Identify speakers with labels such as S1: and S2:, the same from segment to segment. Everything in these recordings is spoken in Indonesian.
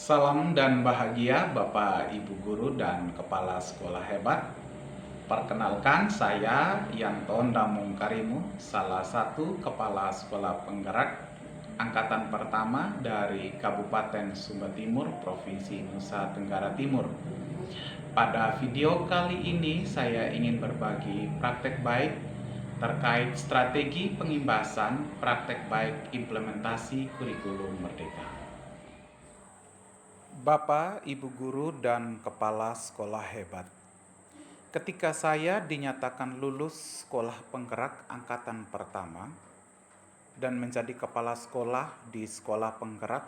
S1: Salam dan bahagia Bapak Ibu Guru dan Kepala Sekolah Hebat. Perkenalkan saya Yanton Damung Karimu, salah satu Kepala Sekolah Penggerak Angkatan Pertama dari Kabupaten Sumba Timur, Provinsi Nusa Tenggara Timur. Pada video kali ini saya ingin berbagi praktek baik terkait strategi pengimbasan praktek baik implementasi kurikulum Merdeka. Bapak, Ibu Guru, dan Kepala Sekolah Hebat, ketika saya dinyatakan lulus Sekolah Penggerak Angkatan Pertama dan menjadi Kepala Sekolah di Sekolah Penggerak,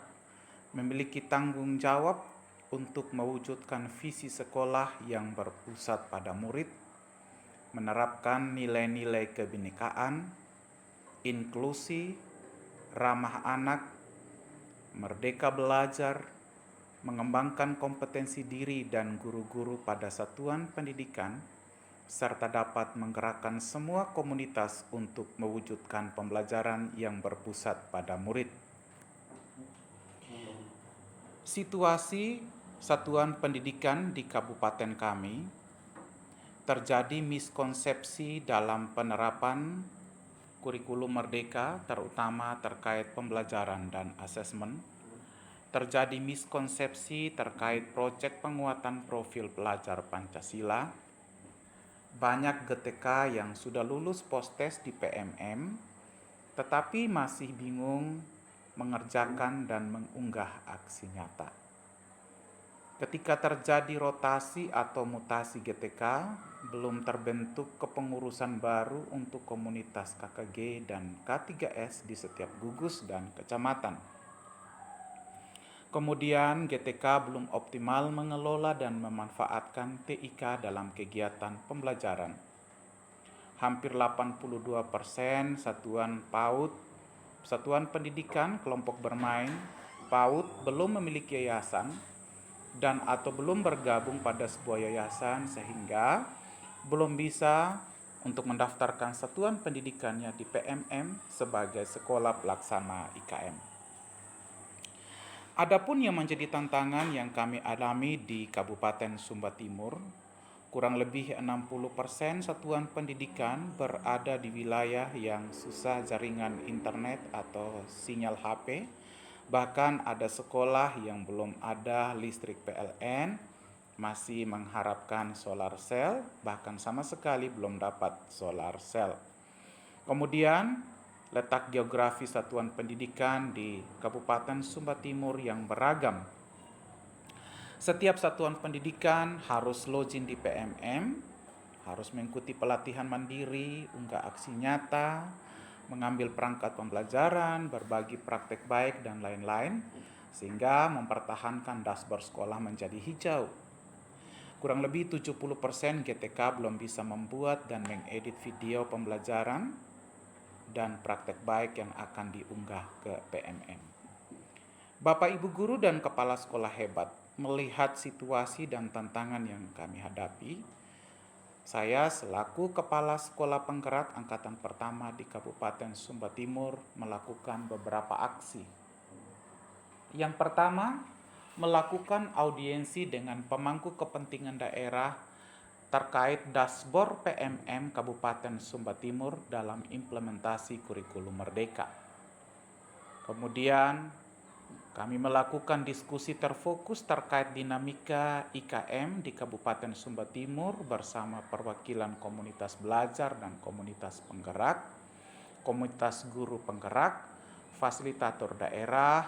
S1: memiliki tanggung jawab untuk mewujudkan visi sekolah yang berpusat pada murid, menerapkan nilai-nilai kebinekaan, inklusi, ramah anak, merdeka belajar, mengembangkan kompetensi diri dan guru-guru pada satuan pendidikan, serta dapat menggerakkan semua komunitas untuk mewujudkan pembelajaran yang berpusat pada murid. Situasi satuan pendidikan di kabupaten kami terjadi miskonsepsi dalam penerapan kurikulum Merdeka, terutama terkait pembelajaran dan asesmen. Terjadi miskonsepsi terkait proyek penguatan profil pelajar Pancasila. Banyak GTK yang sudah lulus postes di PMM, tetapi masih bingung mengerjakan dan mengunggah aksi nyata. Ketika terjadi rotasi atau mutasi GTK, belum terbentuk kepengurusan baru untuk komunitas KKG dan K3S di setiap gugus dan kecamatan. Kemudian GTK belum optimal mengelola dan memanfaatkan TIK dalam kegiatan pembelajaran. Hampir 82% satuan PAUD, satuan pendidikan kelompok bermain, PAUD belum memiliki yayasan dan atau belum bergabung pada sebuah yayasan sehingga belum bisa untuk mendaftarkan satuan pendidikannya di PMM sebagai sekolah pelaksana IKM. Adapun yang menjadi tantangan yang kami alami di Kabupaten Sumba Timur, kurang lebih 60% satuan pendidikan berada di wilayah yang susah jaringan internet atau sinyal HP. Bahkan ada sekolah yang belum ada listrik PLN, masih mengharapkan solar cell, bahkan sama sekali belum dapat solar cell. Kemudian letak geografi satuan pendidikan di Kabupaten Sumba Timur yang beragam. Setiap satuan pendidikan harus login di PMM, harus mengikuti pelatihan mandiri, unggah aksi nyata, mengambil perangkat pembelajaran, berbagi praktek baik, dan lain-lain, sehingga mempertahankan dashboard sekolah menjadi hijau. Kurang lebih 70% GTK belum bisa membuat dan mengedit video pembelajaran dan praktek baik yang akan diunggah ke PMM. Bapak Ibu Guru dan Kepala Sekolah Hebat, melihat situasi dan tantangan yang kami hadapi, saya selaku Kepala Sekolah Penggerak Angkatan Pertama di Kabupaten Sumba Timur melakukan beberapa aksi. Yang pertama, melakukan audiensi dengan pemangku kepentingan daerah terkait dashboard PMM Kabupaten Sumba Timur dalam implementasi kurikulum Merdeka. Kemudian kami melakukan diskusi terfokus terkait dinamika IKM di Kabupaten Sumba Timur bersama perwakilan komunitas belajar dan komunitas penggerak, komunitas guru penggerak, fasilitator daerah,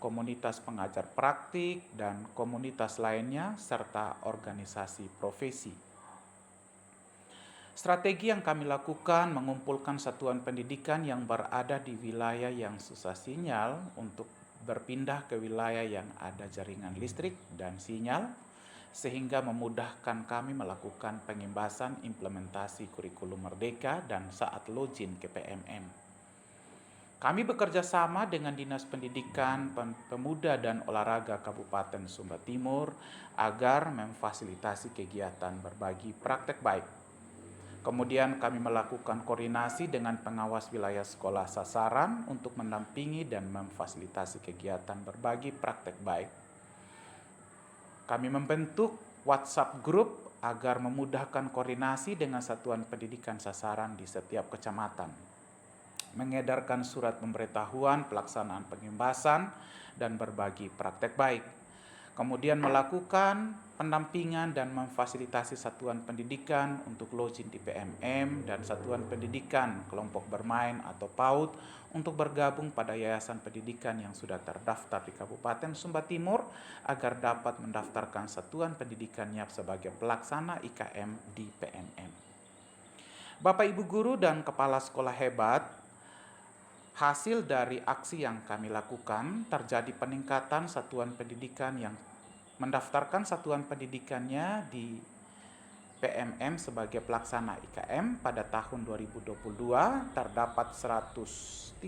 S1: komunitas pengajar praktik, dan komunitas lainnya, serta organisasi profesi. Strategi yang kami lakukan mengumpulkan satuan pendidikan yang berada di wilayah yang susah sinyal untuk berpindah ke wilayah yang ada jaringan listrik dan sinyal, sehingga memudahkan kami melakukan pengimbasan implementasi kurikulum Merdeka dan saat login ke PMM. Kami bekerja sama dengan Dinas Pendidikan, Pemuda dan Olahraga Kabupaten Sumba Timur agar memfasilitasi kegiatan berbagi praktek baik. Kemudian kami melakukan koordinasi dengan pengawas wilayah sekolah sasaran untuk mendampingi dan memfasilitasi kegiatan berbagi praktek baik. Kami membentuk WhatsApp group agar memudahkan koordinasi dengan satuan pendidikan sasaran di setiap kecamatan, mengedarkan surat pemberitahuan pelaksanaan pengimbasan dan berbagi praktek baik, kemudian melakukan pendampingan dan memfasilitasi satuan pendidikan untuk login di PMM dan satuan pendidikan kelompok bermain atau PAUD untuk bergabung pada yayasan pendidikan yang sudah terdaftar di Kabupaten Sumba Timur agar dapat mendaftarkan satuan pendidikannya sebagai pelaksana IKM di PMM. Bapak Ibu guru dan kepala sekolah hebat, hasil dari aksi yang kami lakukan terjadi peningkatan satuan pendidikan yang mendaftarkan satuan pendidikannya di PMM sebagai pelaksana IKM pada tahun 2022 terdapat 132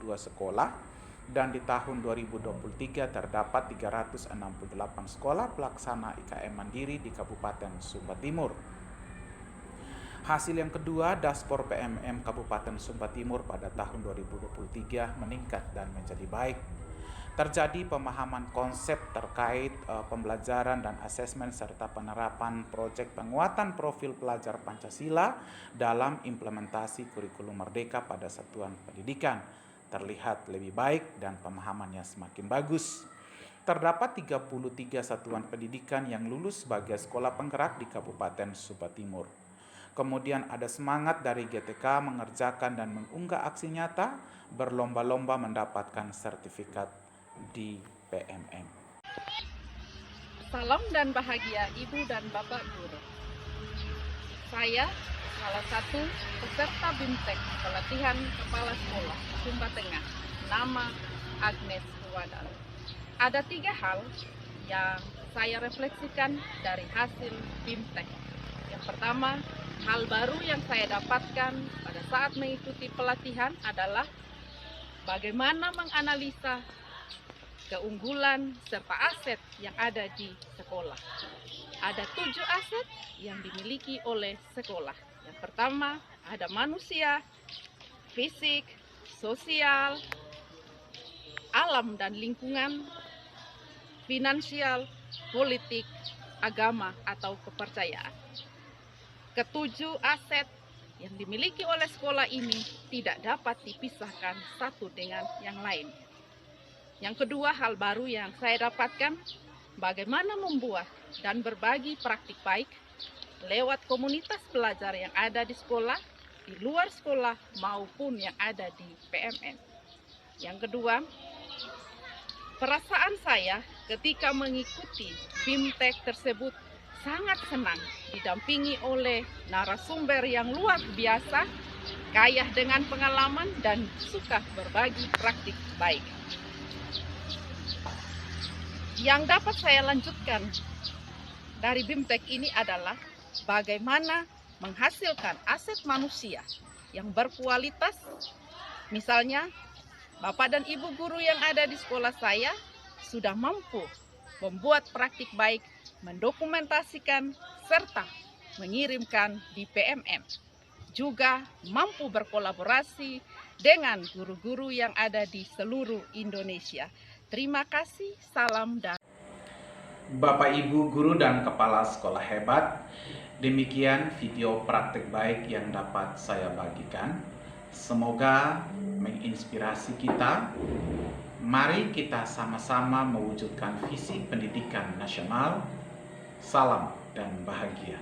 S1: sekolah dan di tahun 2023 terdapat 368 sekolah pelaksana IKM mandiri di Kabupaten Sumba Timur. Hasil yang kedua, Daspor PMM Kabupaten Sumba Timur pada tahun 2023 meningkat dan menjadi baik. Terjadi pemahaman konsep terkait pembelajaran dan asesmen serta penerapan proyek penguatan profil pelajar Pancasila dalam implementasi kurikulum Merdeka pada satuan pendidikan terlihat lebih baik dan pemahamannya semakin bagus. Terdapat 33 satuan pendidikan yang lulus sebagai sekolah penggerak di Kabupaten Sumba Timur. Kemudian ada semangat dari GTK mengerjakan dan mengunggah aksi nyata, berlomba-lomba mendapatkan sertifikat di PMM.
S2: Salam dan bahagia Ibu dan Bapak Guru. Saya salah satu peserta BIMTEK pelatihan kepala sekolah Sumba Tengah, nama Agnes Wadal. Ada 3 hal yang saya refleksikan dari hasil BIMTEK. Yang pertama, hal baru yang saya dapatkan pada saat mengikuti pelatihan adalah bagaimana menganalisa keunggulan serta aset yang ada di sekolah. Ada 7 aset yang dimiliki oleh sekolah. Yang pertama, ada manusia, fisik, sosial, alam dan lingkungan, finansial, politik, agama atau kepercayaan. Ketujuh aset yang dimiliki oleh sekolah ini tidak dapat dipisahkan satu dengan yang lain. Yang kedua, hal baru yang saya dapatkan, bagaimana membuat dan berbagi praktik baik lewat komunitas belajar yang ada di sekolah, di luar sekolah maupun yang ada di PMN. Yang kedua, perasaan saya ketika mengikuti BIMTEK tersebut sangat senang didampingi oleh narasumber yang luar biasa, kaya dengan pengalaman dan suka berbagi praktik baik. Yang dapat saya lanjutkan dari BIMTEK ini adalah bagaimana menghasilkan aset manusia yang berkualitas. Misalnya, Bapak dan Ibu guru yang ada di sekolah saya sudah mampu membuat praktik baik, mendokumentasikan, serta mengirimkan di PMM. Juga mampu berkolaborasi dengan guru-guru yang ada di seluruh Indonesia. Terima kasih, salam dan
S1: Bapak Ibu guru dan kepala sekolah hebat, demikian video praktik baik yang dapat saya bagikan. Semoga menginspirasi kita. Mari kita sama-sama mewujudkan visi pendidikan nasional. Salam dan bahagia.